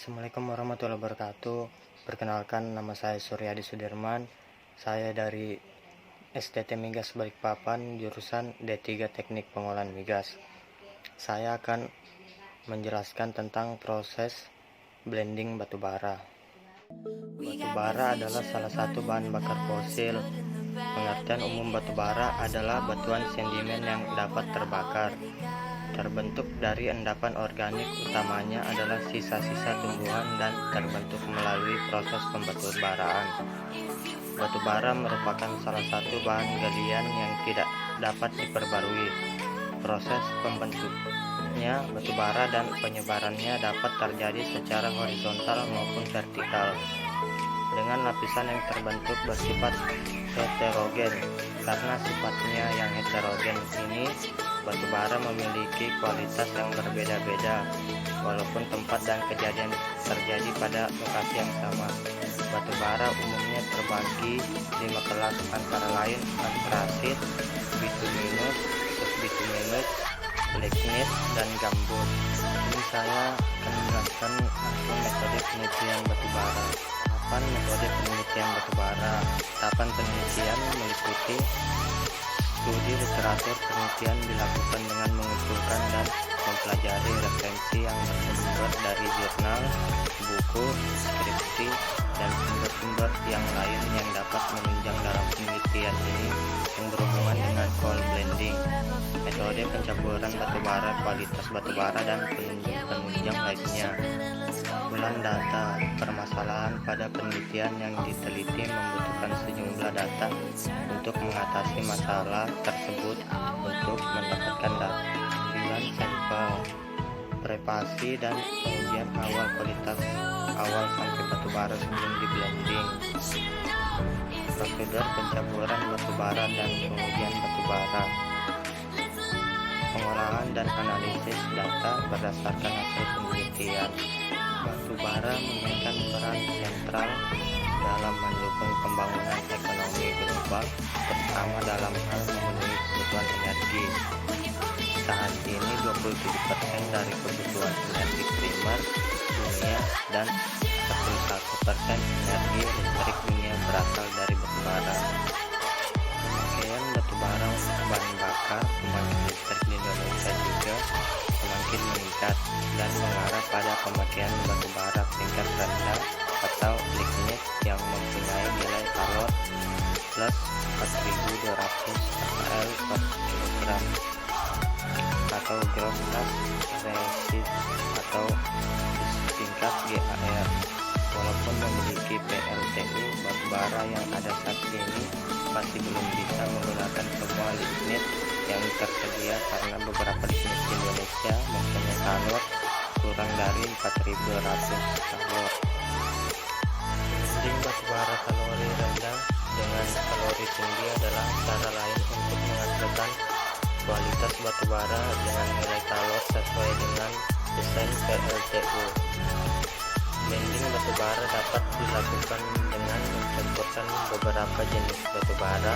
Assalamualaikum warahmatullahi wabarakatuh. Perkenalkan, nama saya Suryadi Sudirman. Saya dari STT Migas Balikpapan, jurusan D3 Teknik Pengolahan Migas. Saya akan menjelaskan tentang proses blending batu bara. Batu bara adalah salah satu bahan bakar fosil. Pengertian umum batu bara adalah batuan sedimen yang dapat terbakar. Terbentuk dari endapan organik, utamanya adalah sisa-sisa tumbuhan dan terbentuk melalui proses pembaturbaraan. Batu bara merupakan salah satu bahan galian yang tidak dapat diperbarui. Proses pembentuknya batu bara dan penyebarannya dapat terjadi secara horizontal maupun vertikal, dengan lapisan yang terbentuk bersifat heterogen. Karena sifatnya yang heterogen ini, batu bara memiliki kualitas yang berbeda-beda, walaupun tempat dan kejadian terjadi pada lokasi yang sama. Batu bara umumnya terbagi 5 kelas, antara lain antrasit, bituminus, subbituminus, lignit, dan gambut. Ini saya akan menjelaskan langsung metode penelitian batu bara. Tahapan metode penelitian batu bara. Tahapan penelitian meliputi studi literatur. Penelitian dilakukan dengan mengumpulkan dan mempelajari referensi yang bersumber dari jurnal, buku, skripsi, dan sumber-sumber yang lain yang dapat menunjang dalam penelitian ini yang berhubungan dengan coal blending, metode pencampuran batu bara, kualitas batu bara, dan penunjang lainnya. Kumpulan data. Permasalahan pada penelitian yang diteliti membutuhkan sejumlah data untuk mengatasi masalah tersebut. Untuk mendapatkan data, pengambilan sampel, preparasi, dan pengujian awal kualitas awal sampel batu bara sebelum di blending. Prosedur pencampuran batu bara dan pengujian batu bara. Pengolahan dan analisis data berdasarkan hasil penelitian. Batu bara memainkan peran sentral dalam mendukung pembangunan ekonomi global, terutama dalam hal memenuhi kebutuhan energi. Saat ini 27% dari kebutuhan energi primer dunia dan 41% energi listrik dunia berasal dari batu bara. Pemakaian batu bara untuk bahan bakar pembangkit listrik di Indonesia juga semakin meningkat dan mengarah pada pemakaian batu bara tingkat rendah atau lignit yang mempunyai nilai kalor plus 4.200 kcal per kilogram, atau gross gas resist atau disingkat GAR. Walaupun memiliki PLTU, batu bara yang ada saat ini masih belum bisa menggunakan semua lignit yang tersedia karena beberapa lignit di Indonesia mempunyai kalor kurang dari 4.200 kalor. Blending batu bara kalori rendah dengan kalori tinggi adalah cara lain untuk menghasilkan kualitas batu bara dengan nilai kalor sesuai dengan desain PLTU. Blending batu bara dapat dilakukan dengan mencampurkan beberapa jenis batu bara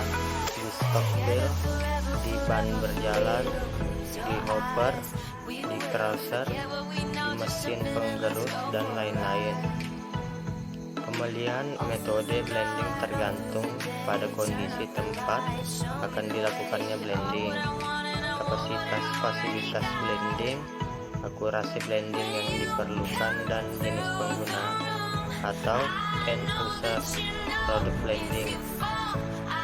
di stockpile, di ban berjalan, di hopper, di crusher, di mesin penggerus, dan lain-lain. Pemilihan metode blending tergantung pada kondisi tempat akan dilakukannya blending, kapasitas fasilitas blending, akurasi blending yang diperlukan, dan jenis pengguna atau end user produk blending.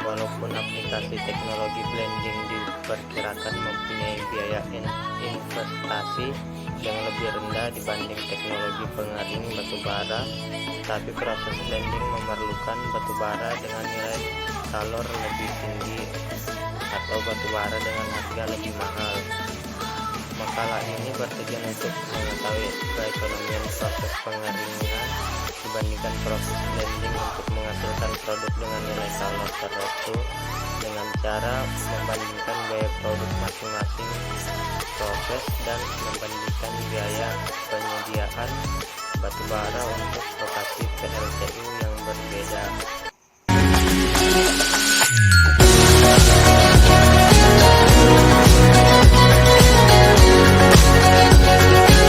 Walaupun aplikasi teknologi blending diperkirakan mempunyai biaya investasi yang lebih rendah dibanding teknologi pengering batu bara, tapi proses blending memerlukan batu bara dengan nilai kalor lebih tinggi atau batu bara dengan harga lebih mahal. Makalah ini bertujuan untuk mengetahui keekonomian proses pengeringan dibandingkan proses blending untuk menghasilkan produk dengan nilai kalor tertentu, dengan cara membandingkan biaya produk masing-masing proses dan membandingkan biaya penyediaan batu bara untuk lokasi PLTU yang berbeda.